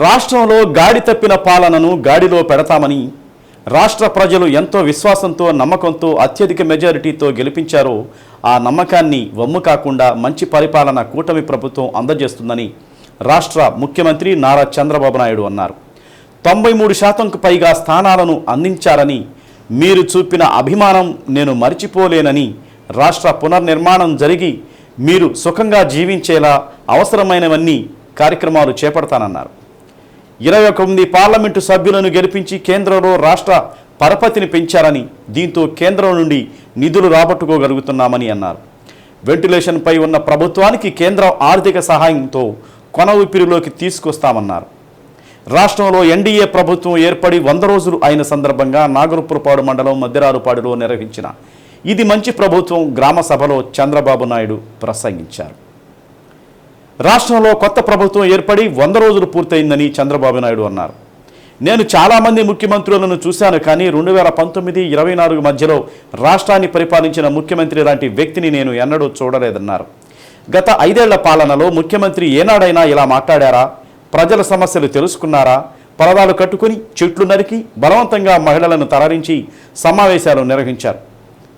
రాష్ట్రంలో గాడి తప్పిన పాలనను గాడిలో పెడతామని రాష్ట్ర ప్రజలు ఎంతో విశ్వాసంతో నమ్మకంతో అత్యధిక మెజారిటీతో గెలిపించారో ఆ నమ్మకాన్ని వమ్ము కాకుండా మంచి పరిపాలన కూటమి ప్రభుత్వం అందజేస్తుందని రాష్ట్ర ముఖ్యమంత్రి నారా చంద్రబాబు నాయుడు అన్నారు. 93% పైగా స్థానాలను అందించారని, మీరు చూపిన అభిమానం నేను మర్చిపోలేనని, రాష్ట్ర పునర్నిర్మాణం జరిగి మీరు సుఖంగా జీవించేలా అవసరమైనవన్నీ కార్యక్రమాలు చేపడతానన్నారు. 21 పార్లమెంటు సభ్యులను గెలిపించి కేంద్రంలో రాష్ట్ర పరపతిని పెంచారని, దీంతో కేంద్రం నుండి నిధులు రాబట్టుకోగలుగుతున్నామని అన్నారు. వెంటిలేషన్పై ఉన్న ప్రభుత్వానికి కేంద్రం ఆర్థిక సహాయంతో కొన ఊపిరిలోకి తీసుకొస్తామన్నారు. రాష్ట్రంలో ఎన్డీఏ ప్రభుత్వం ఏర్పడి 100 రోజులు అయిన సందర్భంగా నాగరుపురపాడు మండలం మద్దిరారుపాడులో నిర్వహించిన ఇది మంచి ప్రభుత్వం గ్రామ సభలో చంద్రబాబు నాయుడు ప్రసంగించారు. రాష్ట్రంలో కొత్త ప్రభుత్వం ఏర్పడి 100 రోజులు పూర్తయిందని చంద్రబాబు నాయుడు అన్నారు. నేను చాలామంది ముఖ్యమంత్రులను చూశాను, కానీ 2019-24 మధ్యలో రాష్ట్రాన్ని పరిపాలించిన ముఖ్యమంత్రి లాంటి వ్యక్తిని నేను ఎన్నడూ చూడలేదన్నారు. గత 5 ఏళ్ల పాలనలో ముఖ్యమంత్రి ఏనాడైనా ఇలా మాట్లాడారా? ప్రజల సమస్యలు తెలుసుకున్నారా? పరదాలు కట్టుకుని చెట్లు నరికి బలవంతంగా మహిళలను తరలించి సమావేశాలు నిర్వహించారు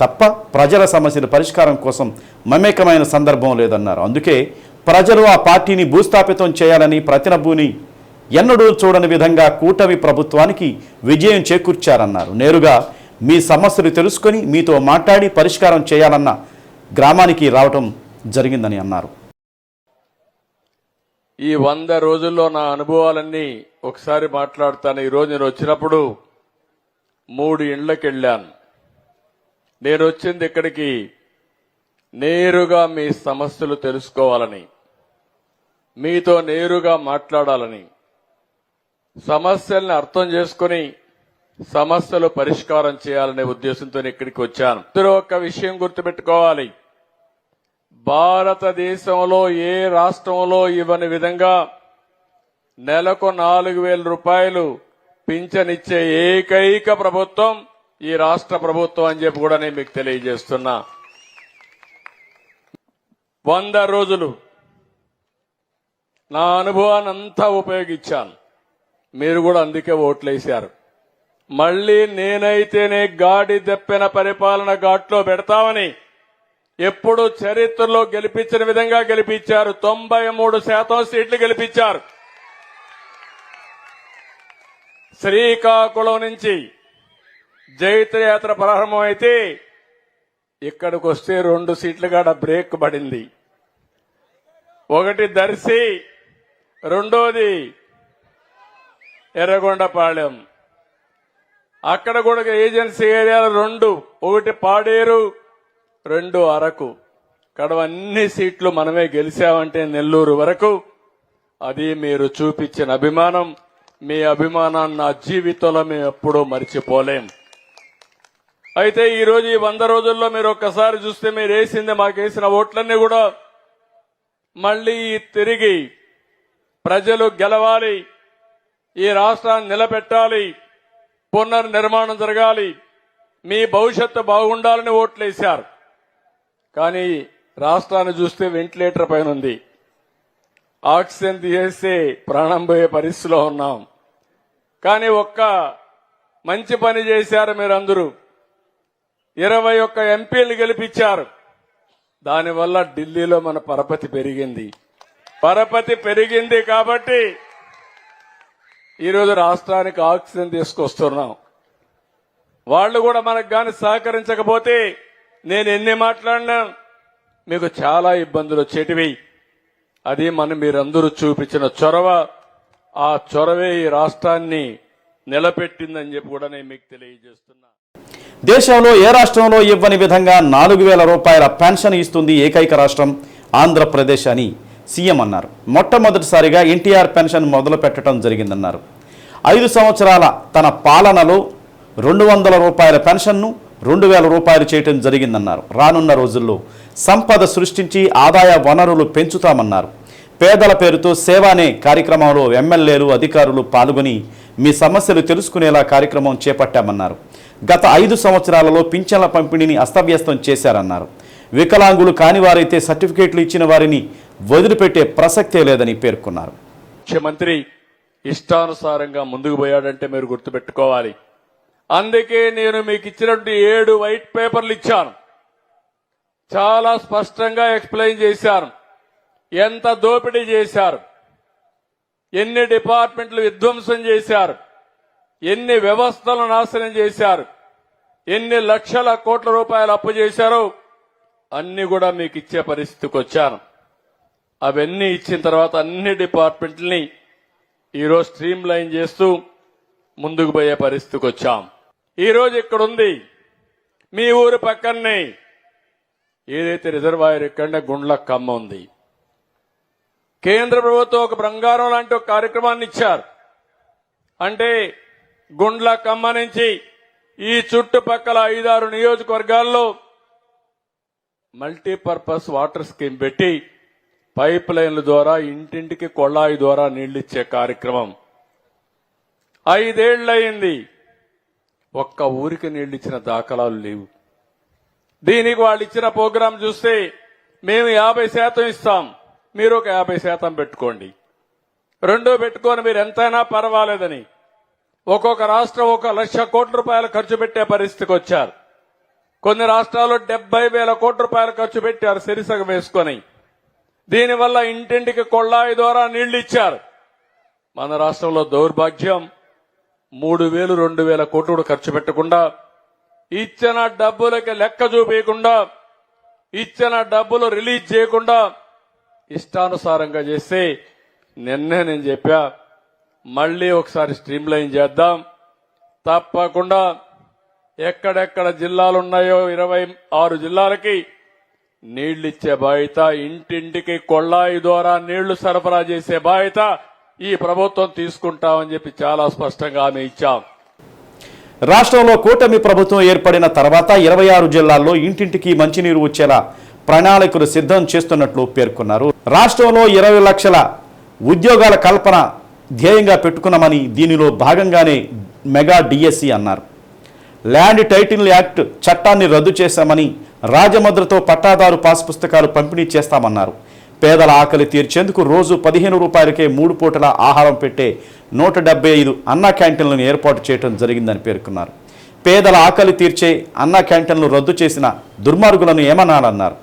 తప్ప ప్రజల సమస్యల పరిష్కారం కోసం మమేకమైన సందర్భం లేదన్నారు. అందుకే ప్రజలు ఆ పార్టీని భూస్థాపితం చేయాలని ప్రతినభూని ఎన్నడూ చూడని విధంగా కూటమి ప్రభుత్వానికి విజయం చేకూర్చారన్నారు. నేరుగా మీ సమస్యలు తెలుసుకొని మీతో మాట్లాడి పరిష్కారం చేయాలన్న గ్రామానికి రావటం జరిగిందని అన్నారు. ఈ 100 రోజుల్లో నా అనుభవాలన్నీ ఒకసారి మాట్లాడతాను. ఈరోజు నేను వచ్చినప్పుడు 3 ఇండ్లకు వెళ్ళాను. నేను వచ్చింది ఇక్కడికి నేరుగా మీ సమస్యలు తెలుసుకోవాలని, మీతో నేరుగా మాట్లాడాలని, సమస్యల్ని అర్థం చేసుకుని సమస్యలు పరిష్కారం చేయాలనే ఉద్దేశంతో ఇక్కడికి వచ్చాను. ఇందులో ఒక విషయం గుర్తుపెట్టుకోవాలి. భారతదేశంలో ఏ రాష్ట్రంలో ఇవ్వని విధంగా నెలకు 4,000 రూపాయలు పింఛనిచ్చే ఏకైక ప్రభుత్వం ఈ రాష్ట్ర ప్రభుత్వం అని చెప్పి కూడా నేను మీకు తెలియజేస్తున్నా. 100 రోజులు నా అనుభవాన్ని అంతా ఉపయోగించాను. మీరు కూడా అందుకే ఓట్లేశారు. మళ్లీ నేనైతేనే గాడి దప్పిన పరిపాలన ఘాట్లో పెడతామని ఎప్పుడు చరిత్రలో గెలిపించిన విధంగా గెలిపించారు. 93% సీట్లు గెలిపించారు. శ్రీకాకుళం నుంచి జైత్రయాత్ర ప్రారంభమైతే ఇక్కడికి వస్తే 2 సీట్లు కాడ బ్రేక్ పడింది. ఒకటి దర్శి, రెండోది ఎర్రగొండపాలెం. అక్కడ కూడా ఏజెన్సీ ఏరియాలు 2, ఒకటి పాడేరు, 2 అరకు. కడవ అన్ని సీట్లు మనమే గెలిచామంటే నెల్లూరు వరకు. అది మీరు చూపించిన అభిమానం. మీ అభిమానాన్ని నా జీవితంలో మేము ఎప్పుడూ మర్చిపోలేం. అయితే ఈరోజు ఈ 100 రోజుల్లో మీరు ఒక్కసారి చూస్తే మీరు వేసింది, మాకేసిన ఓట్లన్నీ కూడా మళ్లీ తిరిగి ప్రజలు గెలవాలి, ఈ రాష్ట్రాన్ని నిలబెట్టాలి, పునర్నిర్మాణం జరగాలి, మీ భవిష్యత్తు బాగుండాలని ఓట్లేశారు. కానీ రాష్ట్రాన్ని చూస్తే వెంటిలేటర్ పైన ఉంది. ఆక్సిజన్ తీసేస్తే ప్రాణం పోయే పరిస్థితిలో ఉన్నాం. కానీ ఒక్క మంచి పని చేశారు మీరందరూ. 21 ఎంపీలు గెలిపించారు. దానివల్ల ఢిల్లీలో మన పరపతి పెరిగింది. పరపతి పెరిగింది కాబట్టి ఈరోజు రాష్ట్రానికి ఆక్సిజన్ తీసుకొస్తున్నాం. వాళ్ళు కూడా మనకు గాని సహకరించకపోతే నేను ఎన్ని మాట్లాడినా మీకు చాలా ఇబ్బందులు వచ్చేటివి. అది మీరందరూ చూపించిన చొరవ. ఆ చొరవే ఈ రాష్ట్రాన్ని నిలబెట్టిందని చెప్పి కూడా నేను మీకు తెలియజేస్తున్నా. దేశంలో ఏ రాష్ట్రంలో ఇవ్వని విధంగా 4,000 రూపాయల పెన్షన్ ఇస్తుంది ఏకైక రాష్ట్రం ఆంధ్రప్రదేశ్ అని సీఎం అన్నారు. మొట్టమొదటిసారిగా ఎన్టీఆర్ పెన్షన్ మొదలు పెట్టడం జరిగిందన్నారు. 5 సంవత్సరాల తన పాలనలో 200 రూపాయల పెన్షన్ను 2,000 రూపాయలు చేయటం జరిగిందన్నారు. రానున్న రోజుల్లో సంపద సృష్టించి ఆదాయ వనరులు పెంచుతామన్నారు. పేదల పేరుతో సేవ అనే కార్యక్రమంలో ఎమ్మెల్యేలు, అధికారులు పాల్గొని మీ సమస్యలు తెలుసుకునేలా కార్యక్రమం చేపట్టామన్నారు. గత 5 సంవత్సరాలలో పింఛన్ల పంపిణీని అస్తవ్యస్తం చేశారన్నారు. వికలాంగులు కాని వారైతే సర్టిఫికేట్లు ఇచ్చిన వారిని వదిలిపెట్టే ప్రసక్తే లేదని పేర్కొన్నారు. ముఖ్యమంత్రి ఇష్టానుసారంగా ముందుకు పోయాడంటే మీరు గుర్తుపెట్టుకోవాలి. అందుకే నేను మీకు ఇచ్చినటువంటి 7 వైట్ పేపర్లు ఇచ్చాను. చాలా స్పష్టంగా ఎక్స్ప్లెయిన్ చేశాను. ఎంత దోపిడీ చేశారు, ఎన్ని డిపార్ట్మెంట్లు విధ్వంసం చేశారు, ఎన్ని వ్యవస్థలు నాశనం చేశారు, ఎన్ని లక్షల కోట్ల రూపాయలు అప్పు చేశారో అన్ని కూడా మీకు ఇచ్చే పరిస్థితికి వచ్చాను. అవన్నీ ఇచ్చిన తర్వాత అన్ని డిపార్ట్మెంట్లని ఈరోజు స్ట్రీమ్ లైన్ చేస్తూ ముందుకు పోయే పరిస్థితికి వచ్చాం. ఈరోజు ఇక్కడుంది మీ ఊరు పక్కనే ఏదైతే రిజర్వాయర్ ఇక్కడనే గుండ్లకమ్మ ఉంది. కేంద్ర ప్రభుత్వం ఒక బంగారం లాంటి ఒక కార్యక్రమాన్ని ఇచ్చారు. అంటే గుండ్లకమ్మ నుంచి ఈ చుట్టుపక్కల 5-6 నియోజకవర్గాల్లో మల్టీపర్పస్ వాటర్ స్కీమ్ పెట్టి పైప్ లైన్ల ద్వారా ఇంటింటికి కొళాయి ద్వారా నీళ్లిచ్చే కార్యక్రమం 5 ఏళ్లయింది. ఒక్క ఊరికి నీళ్లిచ్చిన దాఖలాలు లేవు. దీనికి వాళ్ళు ఇచ్చిన ప్రోగ్రాం చూస్తే మేము 50% ఇస్తాం, మీరు ఒక 50% పెట్టుకోండి, రెండో పెట్టుకొని మీరు ఎంతైనా పర్వాలేదని ఒక్కొక్క రాష్ట్రం 1 లక్ష కోట్ల రూపాయలు ఖర్చు పెట్టే పరిస్థితికి వచ్చారు. కొన్ని రాష్ట్రాల్లో 70,000 కోట్ల రూపాయలు ఖర్చు పెట్టారు సిరిసగం వేసుకొని. దీనివల్ల ఇంటింటికి కొళాయి ద్వారా నీళ్లు ఇచ్చారు. మన రాష్ట్రంలో దౌర్భాగ్యం 3,000, 2,000 కోట్లు ఖర్చు పెట్టకుండా, ఇచ్చిన డబ్బులకి లెక్క చూపించకుండా, ఇచ్చిన డబ్బులు రిలీజ్ చేయకుండా ఇష్టానుసారంగా చేస్తే నిన్నే నేను చెప్పా, మళ్లీ ఒకసారి స్ట్రీమ్ లైన్ చేద్దాం. తప్పకుండా ఎక్కడెక్కడ జిల్లాలున్నాయో 26 జిల్లాలకి నీళ్లిచ్చే బాధ్యత, ఇంటింటికి కొళాయి ద్వారా నీళ్లు సరఫరా చేసే బాధ్యత ఈ ప్రభుత్వం తీసుకుంటామని చెప్పి చాలా స్పష్టంగా హామీ ఇచ్చాం. రాష్ట్రంలో కూటమి ప్రభుత్వం ఏర్పడిన తర్వాత 26 జిల్లాల్లో ఇంటింటికి మంచినీరు వచ్చేలా ప్రణాళికలు సిద్ధం చేస్తున్నట్లు పేర్కొన్నారు. రాష్ట్రంలో 20 లక్షల ఉద్యోగాల కల్పన ధ్యేయంగా పెట్టుకున్నామని, దీనిలో భాగంగానే మెగా డిఎస్సి అన్నారు. ల్యాండ్ టైటిల్ యాక్ట్ చట్టాన్ని రద్దు చేశామని, రాజముద్రతో పట్టాదారు పాస్ పుస్తకాలు పంపిణీ చేస్తామన్నారు. పేదల ఆకలి తీర్చేందుకు రోజు 15 రూపాయలకే 3 పూటల ఆహారం పెట్టే 175 అన్నా క్యాంటీన్లను ఏర్పాటు చేయడం జరిగిందని పేర్కొన్నారు. పేదల ఆకలి తీర్చే అన్నా క్యాంటీన్లు రద్దు చేసిన దుర్మార్గులను ఏమనాలన్నారు.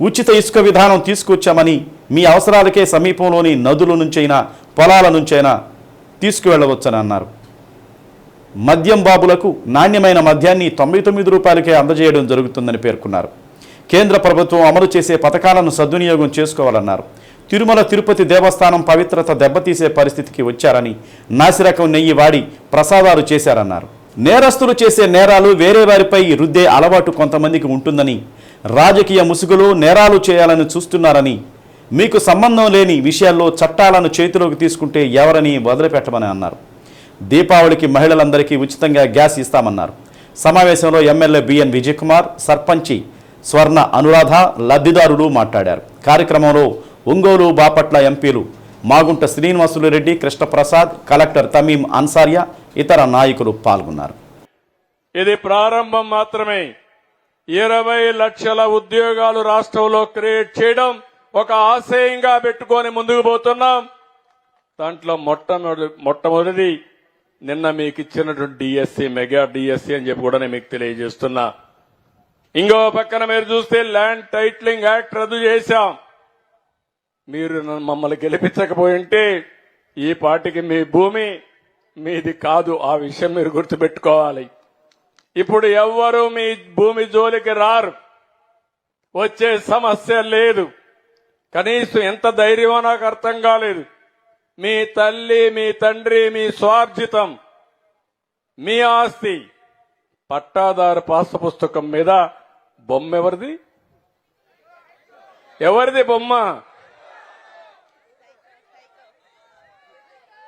ఉచిత ఇసుక విధానం తీసుకొచ్చామని, మీ అవసరాలకే సమీపంలోని నదుల నుంచైనా పొలాల నుంచైనా తీసుకువెళ్లవచ్చని అన్నారు. మద్యం బాబులకు నాణ్యమైన మద్యాన్ని 99 రూపాయలకే అందజేయడం జరుగుతుందని పేర్కొన్నారు. కేంద్ర ప్రభుత్వం అమలు చేసే పథకాలను సద్వినియోగం చేసుకోవాలన్నారు. తిరుమల తిరుపతి దేవస్థానం పవిత్రత దెబ్బతీసే పరిస్థితికి వచ్చారని, నాసిరకం నెయ్యి వాడి ప్రసాదాలు చేశారన్నారు. నేరస్తులు చేసే నేరాలు వేరే వారిపై రుద్దే అలవాటు కొంతమందికి ఉంటుందని, రాజకీయ ముసుగులో నేరాలు చేయాలని చూస్తున్నారని, మీకు సంబంధం లేని విషయాల్లో చట్టాలను చేతిలోకి తీసుకుంటే ఎవరని వదిలిపెట్టమని అన్నారు. దీపావళికి మహిళలందరికీ ఉచితంగా గ్యాస్ ఇస్తామన్నారు. సమావేశంలో ఎమ్మెల్యే బిఎన్ విజయకుమార్, సర్పంచి స్వర్ణ అనురాధ, లబ్ధిదారులు మాట్లాడారు. కార్యక్రమంలో ఒంగోలు, బాపట్ల ఎంపీలు మాగుంట శ్రీనివాసులు రెడ్డి, కృష్ణప్రసాద్, కలెక్టర్ తమీం అన్సారియా, ఇతర నాయకులు పాల్గొన్నారు. ఇది ప్రారంభం మాత్రమే. 20 లక్షల ఉద్యోగాలు రాష్ట్రంలో క్రియేట్ చేయడం ఒక ఆశయంగా పెట్టుకొని ముందుకు పోతున్నాం. దాంట్లో మొట్టమొదటిది నిన్న మీకు ఇచ్చినటువంటి డిఎస్సి, మెగా డిఎస్సి అని చెప్పి కూడా నేను మీకు తెలియజేస్తున్నా. ఇంకో పక్కన మీరు చూస్తే ల్యాండ్ టైటిలింగ్ యాక్ట్ రద్దు చేశాం. మీరు మమ్మల్ని గెలిపించకపోయింటే ఈ పార్టీకి మీ భూమి మీది కాదు. ఆ విషయం మీరు గుర్తుపెట్టుకోవాలి. ఇప్పుడు ఎవ్వరూ మీ భూమి జోలికి రారు, వచ్చే సమస్య లేదు. కనీసం ఎంత ధైర్యమో నాకు అర్థం కాలేదు. మీ తల్లి, మీ తండ్రి, మీ స్వార్జితం, మీ ఆస్తి పట్టాదారు పాస్ పుస్తకం మీద బొమ్మ ఎవరిది? ఎవరిది బొమ్మ?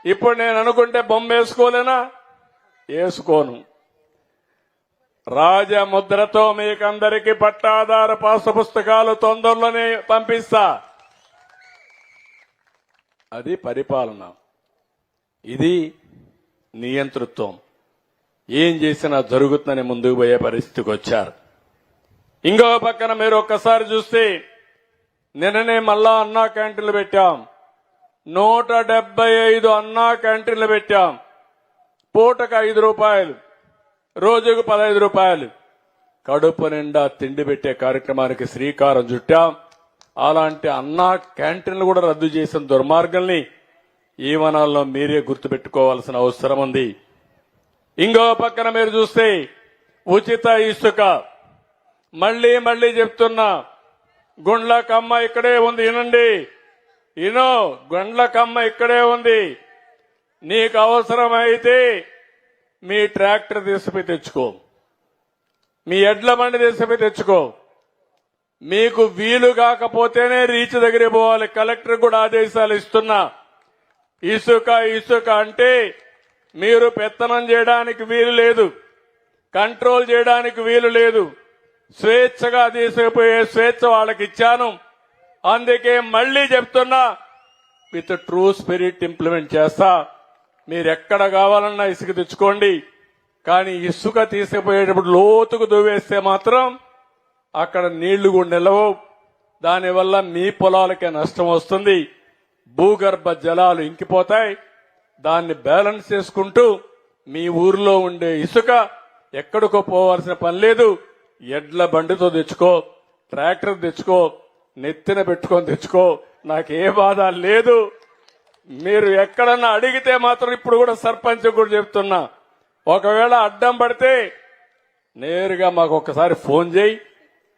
ఇప్పుడు నేను అనుకుంటే బొమ్మ వేసుకోలేనా? వేసుకోను. రాజముద్రతో మీకందరికీ పట్టాదారు పాస్ పుస్తకాలు తొందరలోనే పంపిస్తా. అది పరిపాలన, ఇది నియంతృత్వం. ఏం చేసినా జరుగుతుందని ముందుకు పోయే పరిస్థితికి వచ్చారు. ఇంకో పక్కన మీరు ఒక్కసారి చూస్తే నిన్ననే మళ్ళా అన్నా క్యాంటీన్లు పెట్టాం. 175 అన్నా క్యాంటీన్లు పెట్టాం. పూటకు 5 రూపాయలు, రోజుకు 15 రూపాయలు. కడుపు నిండా తిండి పెట్టే కార్యక్రమానికి శ్రీకారం చుట్టాం. అలాంటి అన్నా క్యాంటీన్లు కూడా రద్దు చేసిన దుర్మార్గంని ఈ వనాల్లో మీరే గుర్తుపెట్టుకోవాల్సిన అవసరం ఉంది. ఇంకో పక్కన మీరు చూస్తే ఉచిత ఇసుక. మళ్లీ మళ్లీ చెప్తున్నా, గుండ్లకమ్మ ఇక్కడే ఉంది, వినండి. గుండ్లకమ్మ ఇక్కడే ఉంది. నీకు అవసరమైతే మీ ట్రాక్టర్ తీసుకుపోయి తెచ్చుకో, మీ ఎడ్ల బండి తీసుకుపోయి తెచ్చుకో. మీకు వీలు కాకపోతేనే రీచ్ దగ్గరికి పోవాలి. కలెక్టర్ కూడా ఆదేశాలు ఇస్తున్నా. ఇసుక అంటే మీరు పెత్తనం చేయడానికి వీలు లేదు, కంట్రోల్ చేయడానికి వీలు లేదు. స్వేచ్ఛగా తీసుకుపోయే స్వేచ్ఛ వాళ్ళకి ఇచ్చాను. అందుకే మళ్లీ చెప్తున్నా, విత్ ట్రూ స్పిరిట్ ఇంప్లిమెంట్ చేస్తా. మీరు ఎక్కడ కావాలన్నా ఇసుక తెచ్చుకోండి. కానీ ఇసుక తీసుకుపోయేటప్పుడు లోతుకు దువ్వేస్తే మాత్రం అక్కడ నీళ్లు కూడా నిలవవు. దానివల్ల మీ పొలాలకే నష్టం వస్తుంది. భూగర్భ జలాలు ఇంకిపోతాయి. దాన్ని బ్యాలెన్స్ చేసుకుంటూ మీ ఊర్లో ఉండే ఇసుక ఎక్కడికో పోవాల్సిన పని లేదు. ఎడ్ల బండితో తెచ్చుకో, ట్రాక్టర్ తెచ్చుకో, నెత్తిన పెట్టుకొని తెచ్చుకో. నాకే బాధ లేదు. మీరు ఎక్కడన్నా అడిగితే మాత్రం ఇప్పుడు కూడా సర్పంచ్ కూడా చెప్తున్నా, ఒకవేళ అడ్డం పడితే నేరుగా మాకు ఒక్కసారి ఫోన్ చేయి,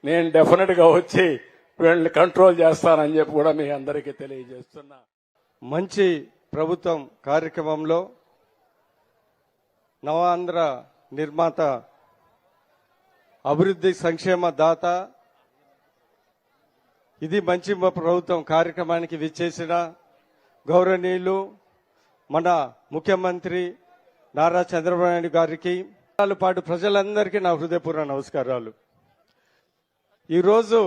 నేను డెఫినెట్ గా వచ్చి వీళ్ళని కంట్రోల్ చేస్తానని చెప్పి కూడా మీ అందరికీ తెలియజేస్తున్నా. మంచి ప్రభుత్వం కార్యక్రమంలో నవాంధ్ర నిర్మాత, అభివృద్ధి సంక్షేమ దాత, ఇది మంచి ప్రభుత్వం కార్యక్రమానికి విచ్చేసిన గౌరవనీయులు మన ముఖ్యమంత్రి నారా చంద్రబాబు నాయుడు గారికి, పాటు ప్రజలందరికీ నా హృదయపూర్వక నమస్కారాలు. ఈరోజు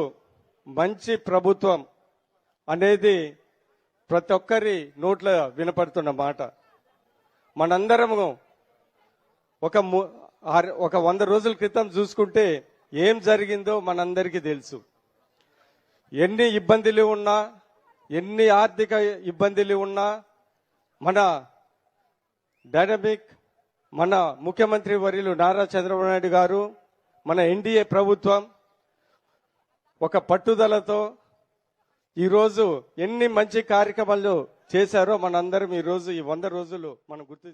మంచి ప్రభుత్వం అనేది ప్రతి ఒక్కరి నోట్ల వినపడుతున్న మాట. మనందరము ఒక 100 రోజుల క్రితం చూసుకుంటే ఏం జరిగిందో మనందరికీ తెలుసు. ఎన్ని ఇబ్బందులు ఉన్నా, ఎన్ని ఆర్థిక ఇబ్బందులు ఉన్నా, మన డైనమిక్ మన ముఖ్యమంత్రి వర్యులు నారా చంద్రబాబు నాయుడు గారు, మన ఎన్డీఏ ప్రభుత్వం ఒక పట్టుదలతో ఈరోజు ఎన్ని మంచి కార్యక్రమాలు చేశారో మనందరం ఈరోజు ఈ 100 రోజులు మనం గుర్తు